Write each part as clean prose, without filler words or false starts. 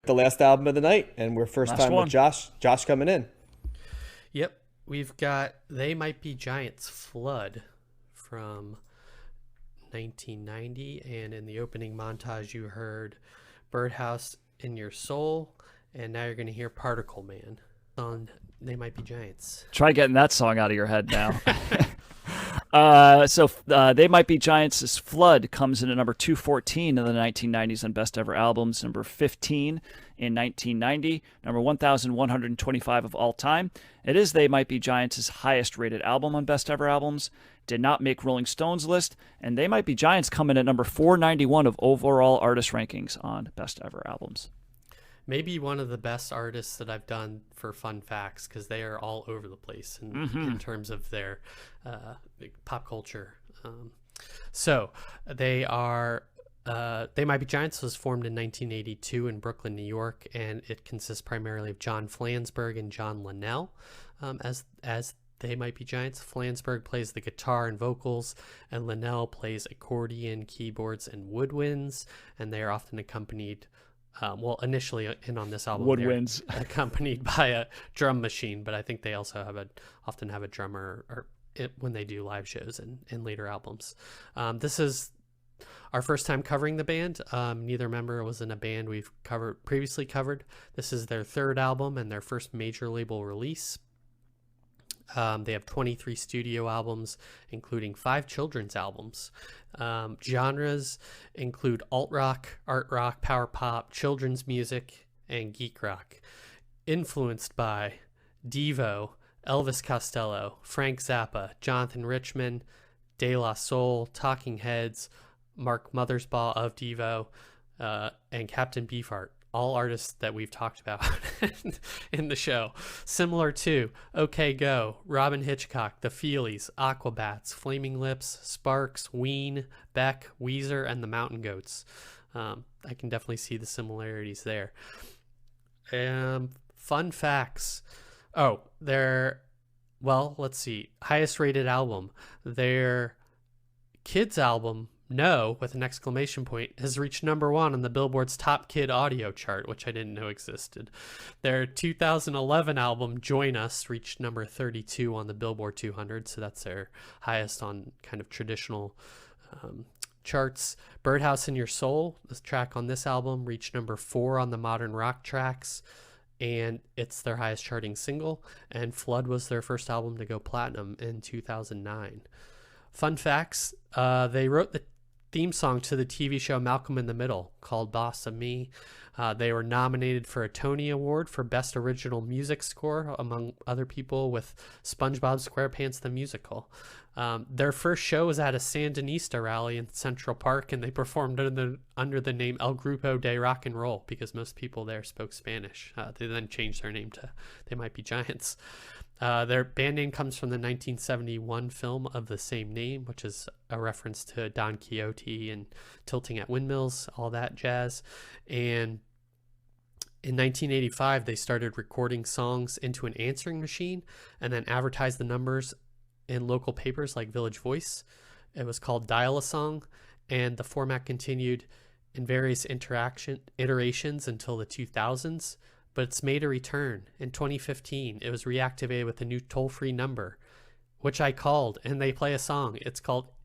the last album of the night, and we're first Last time one. with Josh. Josh coming in. Yep, we've got They Might Be Giants Flood from 1990, and in the opening montage you heard Birdhouse in Your Soul, and now you're going to hear Particle Man on They Might Be Giants. Try getting that song out of your head now. They Might Be Giants' Flood comes in at number 214 in the 1990s on Best Ever Albums, number 15 in 1990, number 1,125 of all time. It is They Might Be Giants' highest rated album on Best Ever Albums, did not make Rolling Stone's list, and They Might Be Giants come in at number 491 of overall artist rankings on Best Ever Albums. Maybe one of the best artists that I've done for fun facts, because they are all over the place in terms of their pop culture. So they are, They Might Be Giants was formed in 1982 in Brooklyn, New York, and it consists primarily of John Flansburgh and John Linnell as They Might Be Giants. Flansburgh plays the guitar and vocals, and Linnell plays accordion, keyboards, and woodwinds, and they are often accompanied initially in on this album, Woodwinds, accompanied by a drum machine, but I think they also often have a drummer when they do live shows in later albums. This is our first time covering the band. Neither member was in a band we've previously covered. This is their third album and their first major label release. They have 23 studio albums, including 5 children's albums. Genres include alt rock, art rock, power pop, children's music, and geek rock. Influenced by Devo, Elvis Costello, Frank Zappa, Jonathan Richman, De La Soul, Talking Heads, Mark Mothersbaugh of Devo, and Captain Beefheart. All artists that we've talked about in the show. Similar to OK Go, Robin Hitchcock, The Feelies, Aquabats, Flaming Lips, Sparks, Ween, Beck, Weezer, and the Mountain Goats. I can definitely see the similarities there. Fun facts. Let's see. Highest rated album. Their kids album, No, with an exclamation point, has reached number 1 on the Billboard's Top Kid Audio chart, which I didn't know existed. Their 2011 album, Join Us, reached number 32 on the Billboard 200, so that's their highest on kind of traditional charts. Birdhouse in Your Soul, the track on this album, reached number 4 on the Modern Rock tracks, and it's their highest charting single. And Flood was their first album to go platinum in 2009. Fun facts, they wrote the theme song to the TV show Malcolm in the Middle, called Boss of Me. They were nominated for a Tony Award for Best Original Music Score, among other people, with SpongeBob SquarePants the Musical. Their first show was at a Sandinista rally in Central Park, and they performed under the name El Grupo de Rock and Roll, because most people there spoke Spanish. They then changed their name to They Might Be Giants. Their band name comes from the 1971 film of the same name, which is a reference to Don Quixote and tilting at windmills, all that jazz. And in 1985, they started recording songs into an answering machine and then advertised the numbers in local papers like Village Voice. It was called Dial a Song, and the format continued in various iterations until the 2000s. But it's made a return. In 2015, it was reactivated with a new toll-free number, which I called, and they play a song. It's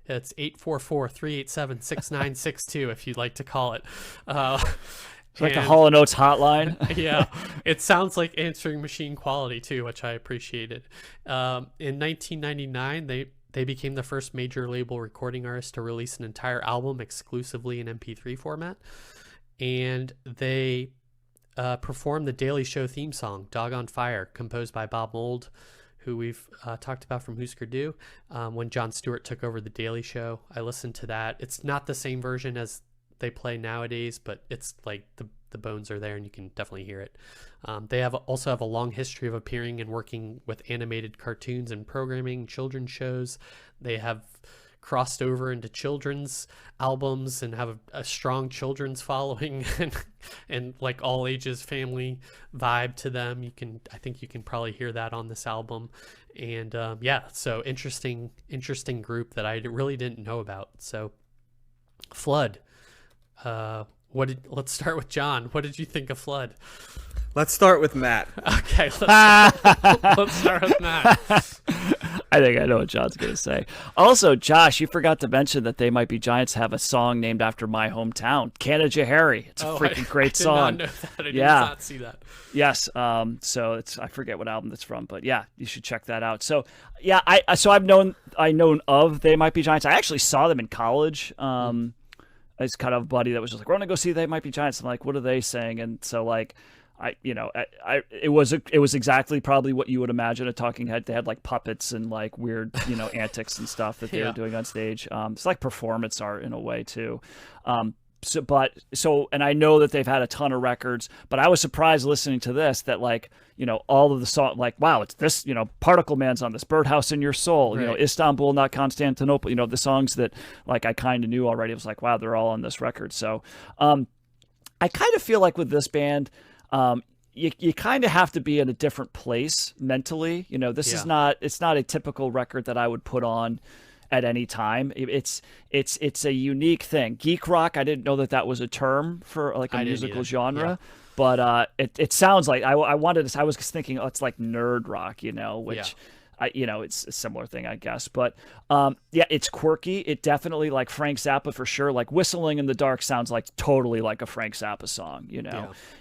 844-387-6962 if you'd like to call it. It's like the Hall & Oates hotline. Yeah, it sounds like answering machine quality too, which I appreciated. In 1999, they became the first major label recording artist to release an entire album exclusively in MP3 format, and they performed the Daily Show theme song, Dog on Fire, composed by Bob Mould, who we've talked about from Husker Du, when Jon Stewart took over the Daily Show. I listened to that. It's not the same version as they play nowadays, but it's like the bones are there and you can definitely hear it. They also have a long history of appearing and working with animated cartoons and programming, children's shows. They have crossed over into children's albums and have a strong children's following and like all ages family vibe to them. I think you can probably hear that on this album. And so interesting group that I really didn't know about. So Flood, Let's start with John. What did you think of Flood? Let's start with Matt. Okay, let's start with Matt. I think I know what John's going to say. Also, Josh, you forgot to mention that They Might Be Giants have a song named after my hometown, Canajahary. It's a freaking great song. I did not know that. I did Yeah. not see that. Yes. So it's, I forget what album that's from, but yeah, you should check that out. So yeah, I've known of They Might Be Giants. I actually saw them in college. It's kind of a buddy that was just like, we're gonna go see They Might Be Giants. I'm like, what are they saying? And so like, it was exactly probably what you would imagine a talking head. They had like puppets and like weird, antics and stuff that they were doing on stage. It's like performance art in a way too. And I know that they've had a ton of records, but I was surprised listening to this that like, all of the song, like, wow, it's this, Particle Man's on this, Birdhouse in Your Soul, Right. Istanbul, not Constantinople, the songs that like I kind of knew already. It was like, wow, they're all on this record. So I kind of feel like with this band, you kind of have to be in a different place mentally. This is it's not a typical record that I would put on at any time. It's a unique thing. Geek rock, I didn't know that was a term for like a musical genre. Yeah. But it sounds like I was thinking, it's like nerd rock, which it's a similar thing, I guess. But it's quirky. It definitely, like Frank Zappa for sure. Like Whistling in the Dark sounds like totally like a Frank Zappa song,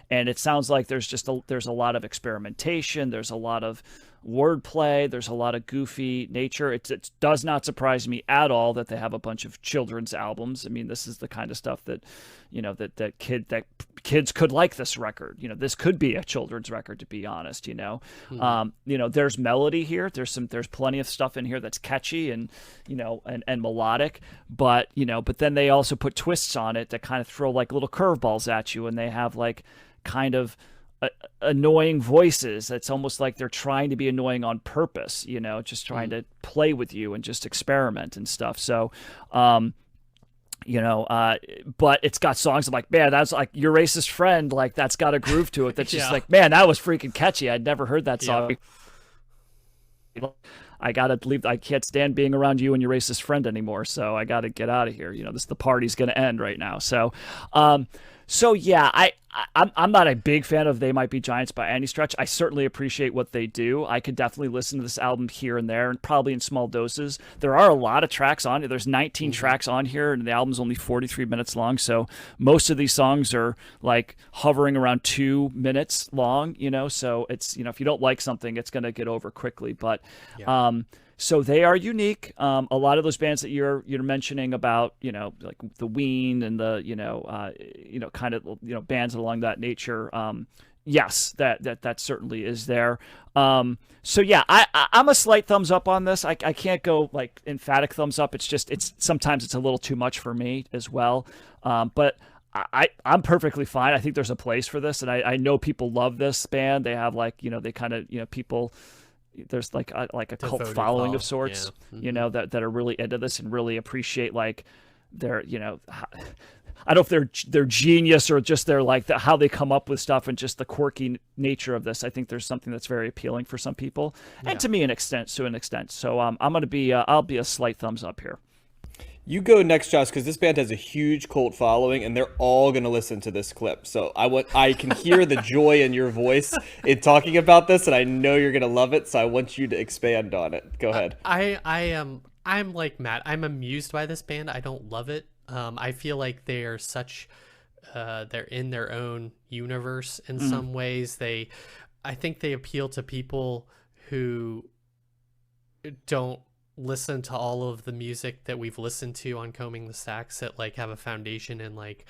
And it sounds like there's a lot of experimentation. There's a lot of wordplay. There's a lot of goofy nature. It does not surprise me at all that they have a bunch of children's albums. I mean, this is the kind of stuff that, that kids could like this record. This could be a children's record, to be honest. There's melody here. There's plenty of stuff in here that's catchy and melodic. But then they also put twists on it that kind of throw like little curveballs at you, and they have like kind of annoying voices. It's almost like they're trying to be annoying on purpose, just trying to play with you and just experiment and stuff. So, but it's got songs I'm like, man, that's like Your Racist Friend. Like that's got a groove to it. That's just like, man, that was freaking catchy. I'd never heard that song. Yeah. I gotta leave. I can't stand being around you and your racist friend anymore. So I gotta get out of here. The party's gonna end right now. So, I'm not a big fan of They Might Be Giants by any stretch. I certainly appreciate what they do. I could definitely listen to this album here and there, and probably in small doses. There are a lot of tracks on it. There's 19 tracks on here, and the album's only 43 minutes long. So most of these songs are like hovering around 2 minutes long. So it's if you don't like something, it's gonna get over quickly. But so they are unique. A lot of those bands that you're mentioning about, like the Ween and the, kind of, bands along that nature. Yes, that certainly is there. I'm a slight thumbs up on this. I can't go like emphatic thumbs up. Sometimes it's a little too much for me as well. But I'm perfectly fine. I think there's a place for this, and I know people love this band. They have like, they kind of, people. There's like a cult following of sorts, that are really into this and really appreciate like their, I don't know if they're genius or just they're like how they come up with stuff and just the quirky nature of this. I think there's something that's very appealing for some people, and to me to an extent. So I'll be a slight thumbs up here. You go next, Josh, because this band has a huge cult following, and they're all going to listen to this clip. So I can hear the joy in your voice in talking about this, and I know you're going to love it. So I want you to expand on it. Go ahead. I'm like Matt. I'm amused by this band. I don't love it. I feel like they are they're in their own universe in some ways. I think they appeal to people who don't listen to all of the music that we've listened to on Combing the Stacks that like have a foundation in like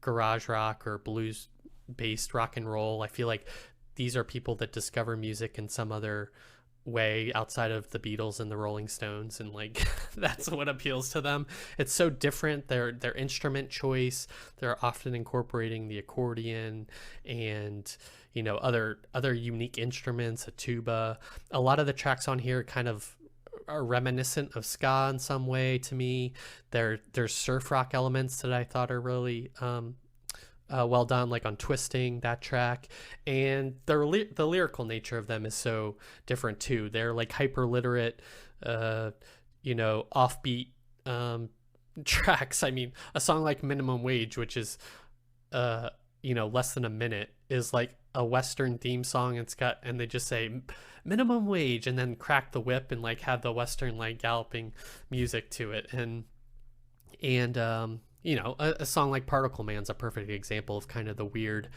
garage rock or blues based rock and roll. I feel like these are people that discover music in some other way outside of the Beatles and the Rolling Stones, and like that's what appeals to them. It's so different. Their instrument choice, they're often incorporating the accordion and other unique instruments, a tuba. A lot of the tracks on here kind of are reminiscent of ska in some way to me. There's surf rock elements that I thought are really well done, like on Twisting, that track. And the lyrical nature of them is so different too. They're like hyper literate, offbeat tracks. I mean, a song like Minimum Wage, which is less than a minute is like a Western theme song. And they just say minimum wage and then crack the whip and like have the Western like galloping music to it. And a song like Particle Man's a perfect example of kind of the weird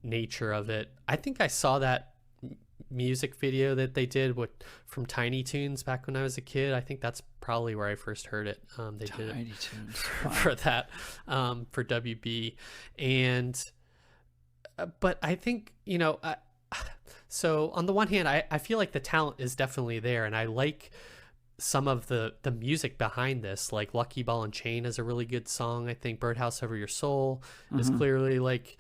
nature of it. I think I saw that music video that they did from Tiny Toons back when I was a kid. I think that's probably where I first heard it. They did Tiny it Toons. for that, for WB. And but I think, so on the one hand, I feel like the talent is definitely there, and I like some of the music behind this. Like Lucky Ball and Chain is a really good song. I think Birdhouse Over Your Soul is clearly like,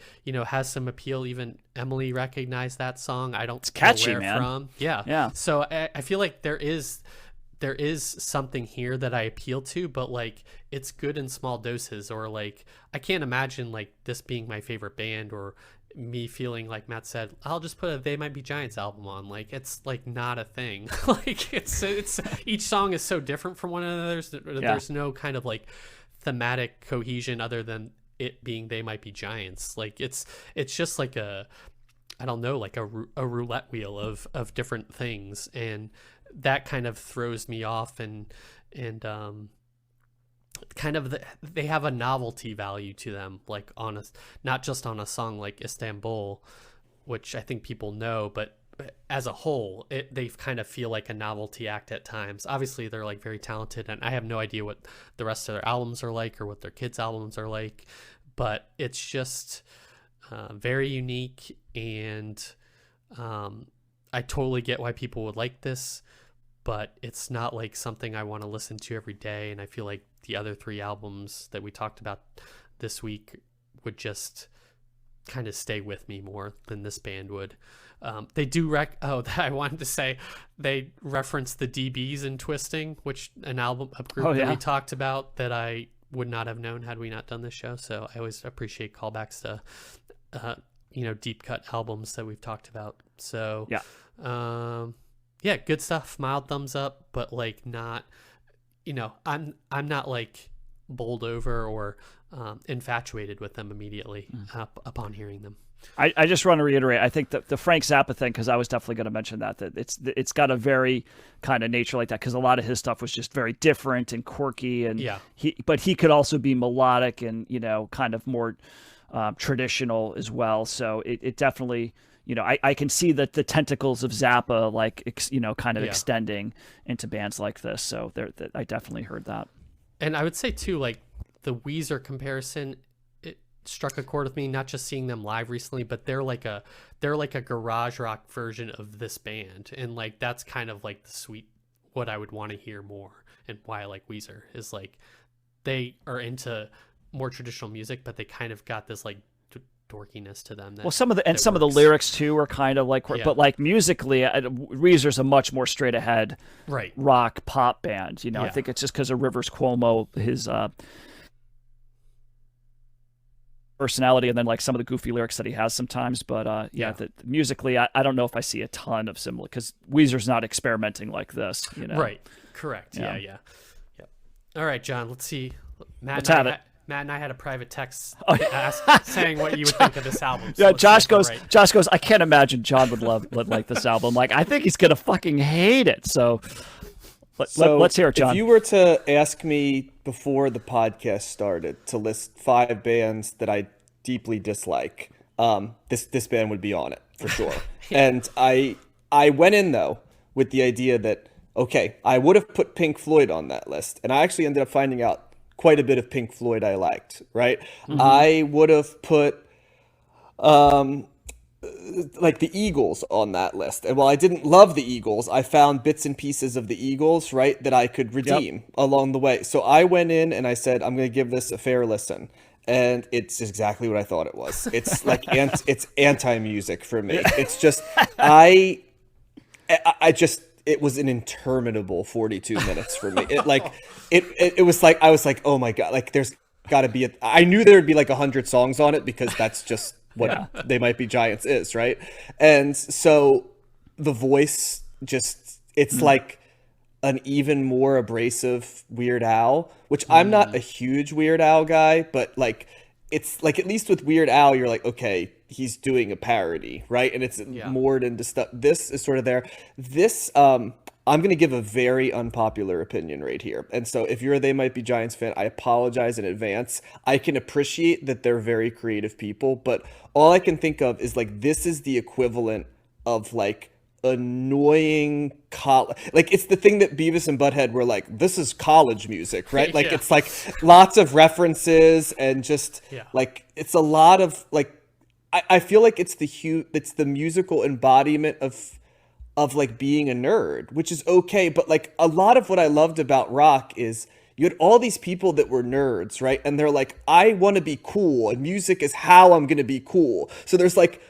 has some appeal. Even Emily recognized that song. I don't It's catchy, know where man. from. Yeah. So I feel like there is something here that I appeal to, but like it's good in small doses. Or like I can't imagine like this being my favorite band, or me feeling like Matt said, I'll just put a They Might Be Giants album on. Like it's like not a thing. Like it's each song is so different from one another. There's no kind of like thematic cohesion other than it being They Might Be Giants. Like it's just like I don't know, like a roulette wheel of different things, and that kind of throws me off. And kind of they have a novelty value to them, like not just on a song like Istanbul, which I think people know, but as a whole they kind of feel like a novelty act at times. Obviously they're like very talented, and I have no idea what the rest of their albums are like or what their kids' albums are like, but it's just very unique. And I totally get why people would like this, but it's not like something I want to listen to every day. And I feel like the other 3 albums that we talked about this week would just kind of stay with me more than this band would. They do I wanted to say they reference the DBs in Twisting, which a group that we talked about that I would not have known had we not done this show. So I always appreciate callbacks to deep cut albums that we've talked about. So yeah, good stuff. Mild thumbs up, but like not, I'm not like bowled over or infatuated with them immediately upon hearing them. I just want to reiterate, I think the Frank Zappa thing, because I was definitely going to mention that it's got a very kind of nature like that, because a lot of his stuff was just very different and quirky, and but he could also be melodic and kind of more traditional as well. So it definitely, I can see that the tentacles of Zappa, like, kind of extending into bands like this. So I definitely heard that. And I would say too, like the Weezer comparison, it struck a chord with me, not just seeing them live recently, but they're like a garage rock version of this band. And like, that's kind of like what I would want to hear more, and why I like Weezer is like, they are into more traditional music, but they kind of got this like dorkiness to them. Some of the lyrics too are kind of like, but like musically, Weezer's a much more straight ahead rock pop band. I think it's just because of Rivers Cuomo, his personality, and then like some of the goofy lyrics that he has sometimes. But musically, I don't know if I see a ton of similar, because Weezer's not experimenting like this. Right. Correct. Yeah. All right, John. Let's see. Let's have it. Matt and I had a private text saying what you would think of this album. So Josh goes, I can't imagine John would like this album. Like, I think he's going to fucking hate it. So let's hear it, John. If you were to ask me before the podcast started to list 5 bands that I deeply dislike, this band would be on it for sure. And I went in though with the idea that, okay, I would have put Pink Floyd on that list. And I actually ended up finding out quite a bit of Pink Floyd I liked, right? Mm-hmm. I would have put like the Eagles on that list. And while I didn't love the Eagles, I found bits and pieces of the Eagles, right, that I could redeem along the way. So I went in and I said, I'm going to give this a fair listen. And it's exactly what I thought it was. It's like it's anti-music for me. It's just I just, it was an interminable 42 minutes for me. It was like, I was like, oh my God, like there's got to be I knew there would be like 100 songs on it, because that's just what They Might Be Giants is, right? And so the voice just, it's like an even more abrasive Weird Al, which I'm not a huge Weird Al guy, but like it's like, at least with Weird Al, you're like, okay, he's doing a parody, right? And it's moored into stuff. This is sort of there. This, I'm going to give a very unpopular opinion right here. And so if you're a They Might Be Giants fan, I apologize in advance. I can appreciate that they're very creative people, but all I can think of is like, this is the equivalent of like annoying like, it's the thing that Beavis and Butthead were like, this is college music, right? Like, it's like lots of references and just like, it's a lot of like, I feel like it's the musical embodiment of like being a nerd, which is okay. But like, a lot of what I loved about rock is you had all these people that were nerds, right? And they're like, I want to be cool, and music is how I'm going to be cool. So there's like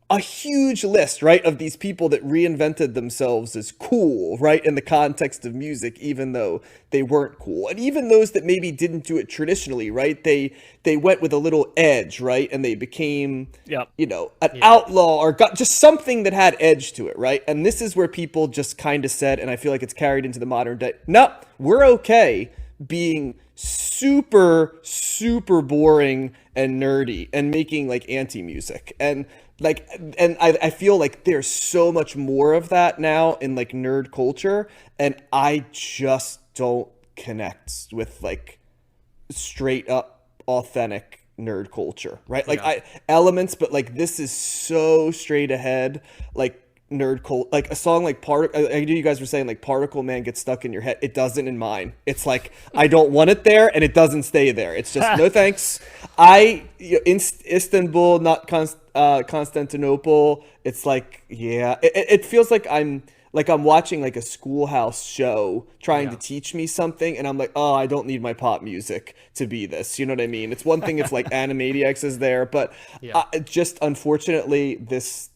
a huge list, right, of these people that reinvented themselves as cool, right, in the context of music, even though they weren't cool. And even those that maybe didn't do it traditionally, right, they went with a little edge, right, and they became, you know, an outlaw, or got just something that had edge to it, right? And this is where people just kind of said, and I feel like it's carried into the modern day, no, we're okay being super, super boring and nerdy and making like anti-music. And like, and I feel like there's so much more of that now in like nerd culture, and I just don't connect with like straight up authentic nerd culture, right? Like elements, but like this is so straight ahead, like nerd cult, like a song like I knew you guys were saying like Particle Man gets stuck in your head. It doesn't in mine. It's like, I don't want it there, and it doesn't stay there. It's just no thanks. Istanbul, not Constantinople. It's like, it feels like I'm watching like a schoolhouse show trying to teach me something, and I'm like, oh, I don't need my pop music to be this. You know what I mean? It's one thing if like Animaniacs is there, but just unfortunately, this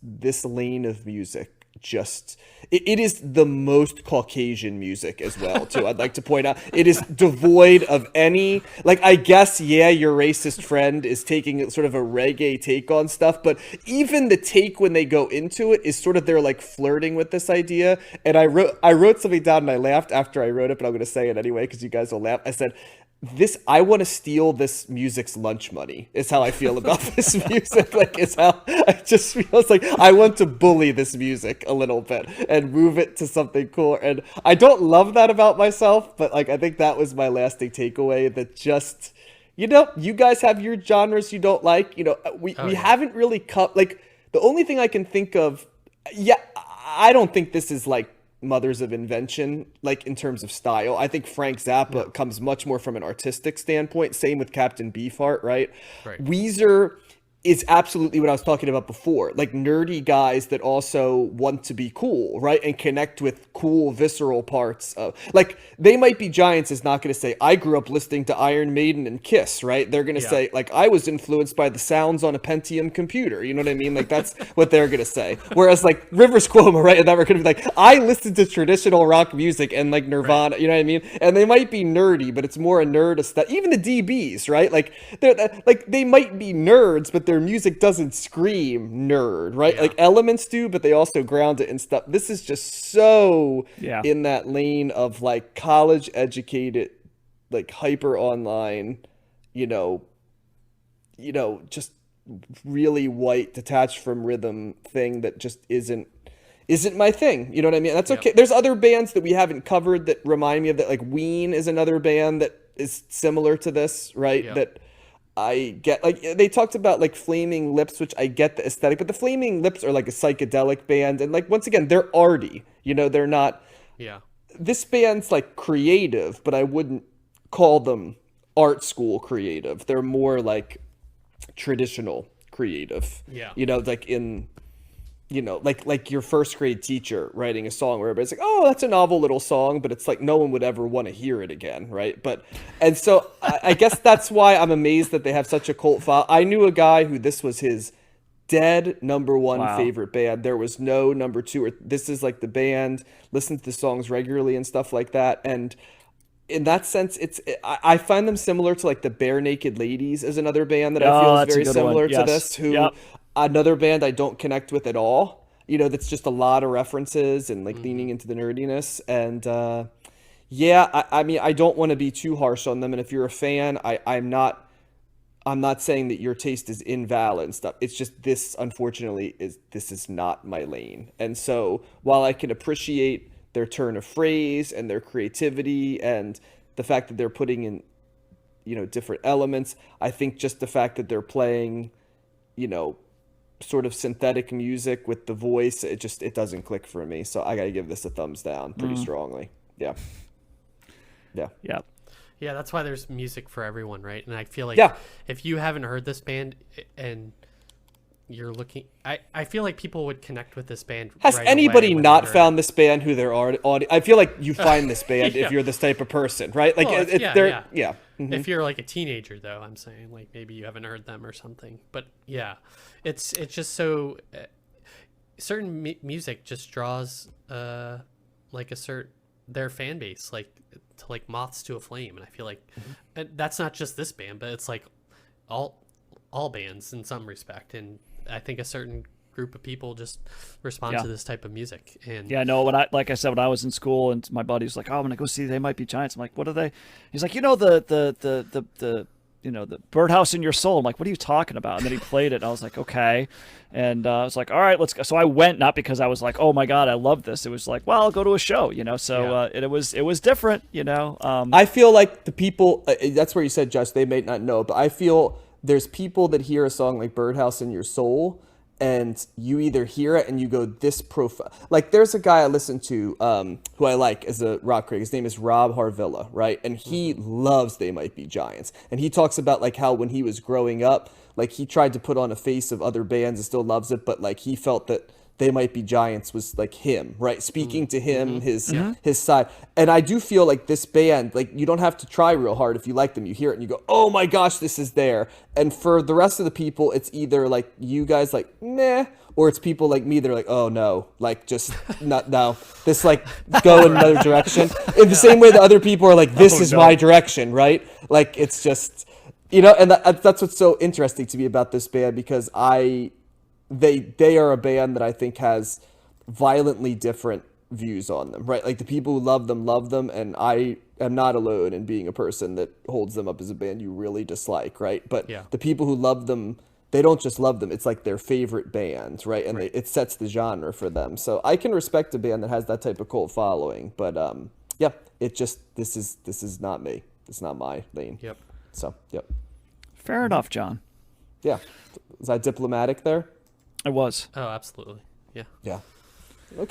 lane of music just it is the most Caucasian music as well too. I'd like to point out it is devoid of any, like, I guess your racist friend is taking sort of a reggae take on stuff, but even the take when they go into it is sort of, they're like flirting with this idea. And I wrote something down and I laughed after I wrote it, but I'm going to say it anyway because you guys will laugh. I said, I want to steal this music's lunch money is how I feel about this music. Like, it's how I just feel. It's like, I want to bully this music a little bit and move it to something cool. And I don't love that about myself, but like, I think that was my lasting takeaway, that just, you know, you guys have your genres you don't like, you know, we haven't really cut, like, the only thing I can think of, I don't think this is like mothers of invention, like in terms of style. I think Frank Zappa comes much more from an artistic standpoint. Same with Captain Beefheart, right? Weezer is absolutely what I was talking about before, like nerdy guys that also want to be cool, right? And connect with cool, visceral parts of, like, They Might Be Giants is not going to say, I grew up listening to Iron Maiden and Kiss, right? They're going to say, like, I was influenced by the sounds on a Pentium computer. You know what I mean? Like, that's what they're going to say. Whereas, like, Rivers Cuomo, right? And that we're going to be like, I listened to traditional rock music and, like, Nirvana, you know what I mean? And they might be nerdy, but it's more a nerd aesthetic. Even the DBs, right? Like, they might be nerds, but their music doesn't scream nerd, right? Like, elements do, but they also ground it in stuff. This is just so in that lane of like college educated, like hyper online, you know, just really white, detached from rhythm thing that just isn't my thing. You know what I mean? That's okay. There's other bands that we haven't covered that remind me of that. Like Ween is another band that is similar to this, right? That I get, like, they talked about like Flaming Lips, which I get the aesthetic, but the Flaming Lips are like a psychedelic band, and like, once again, they're arty, you know, they're not. This band's like creative, but I wouldn't call them art school creative. They're more like traditional creative. You know, like in, you know, like your first grade teacher writing a song where everybody's like, oh, that's a novel little song, but it's like no one would ever want to hear it again, right? But, and so I guess that's why I'm amazed that they have such a cult file. I knew a guy who this was his dead number one favorite band. There was no number two, or this is like the band, listen to the songs regularly and stuff like that. And in that sense, I find them similar to like the Bare Naked Ladies as another band that I feel is very similar to this, who another band I don't connect with at all. You know, that's just a lot of references and like leaning into the nerdiness. And I mean, I don't want to be too harsh on them. And if you're a fan, I'm not I'm not saying that your taste is invalid and stuff. It's just this, unfortunately, this is not my lane. And so while I can appreciate their turn of phrase and their creativity and the fact that they're putting in, different elements, I think just the fact that they're playing, sort of synthetic music with the voice, it doesn't click for me. So I got to give this a thumbs down pretty strongly. Yeah. Yeah. Yeah. Yeah, that's why there's music for everyone, right? And I feel like if you haven't heard this band and you're looking, I feel like people would connect with this band. Has right anybody away when not they heard found this band who they're already? I feel like you find this band Yeah. if you're this type of person, right? Like, Well, yeah. Mhm. If you're like a teenager, though, I'm saying like maybe you haven't heard them or something. But yeah, it's just so certain music just draws like their fan base like to like moths to a flame, and I feel like that's not just this band, but it's like all bands in some respect, and I think a certain group of people just respond to this type of music. And Yeah, no, like I said, when I was in school and my buddy was like, "Oh, I'm gonna go see They Might Be Giants." I'm like, "What are they?" He's like, the Birdhouse in Your Soul. I'm like, "What are you talking about?" And then he played it, and I was like, "Okay." And I was like, "All right, let's go." So I went, not because I was like, "Oh my God, I love this." It was like, "Well, I'll go to a show," So it was different, I feel like the people. That's where you said, Josh. They may not know, but I feel there's people that hear a song like "Birdhouse in Your Soul," and you either hear it and you go, this profile. Like, there's a guy I listen to who I like as a rock critic. His name is Rob Harvilla, right? And he loves They Might Be Giants. And he talks about, like, how when he was growing up, like, he tried to put on a face of other bands and still loves it, but, like, he felt that They Might Be Giants was, like, him, right? Speaking to him, his side. And I do feel like this band, like, you don't have to try real hard if you like them. You hear it and you go, oh my gosh, this is there. And for the rest of the people, it's either, like, you guys, like, meh, or it's people like me, they're like, oh no, like, just not, no. This, like, go in another direction. In the same way that other people are like, this is my direction, right? Like, it's just, and that's what's so interesting to me about this band, because they are a band that I think has violently different views on them, right? Like, the people who love them, and I am not alone in being a person that holds them up as a band you really dislike, right? But the people who love them, they don't just love them, it's like their favorite band, right? And it sets the genre for them. So I can respect a band that has that type of cult following, but it just, this is not me. It's not my lane. Yep. So, yep. Fair enough, John. Yeah. Was I diplomatic there? I was. Oh, absolutely. Yeah. Yeah.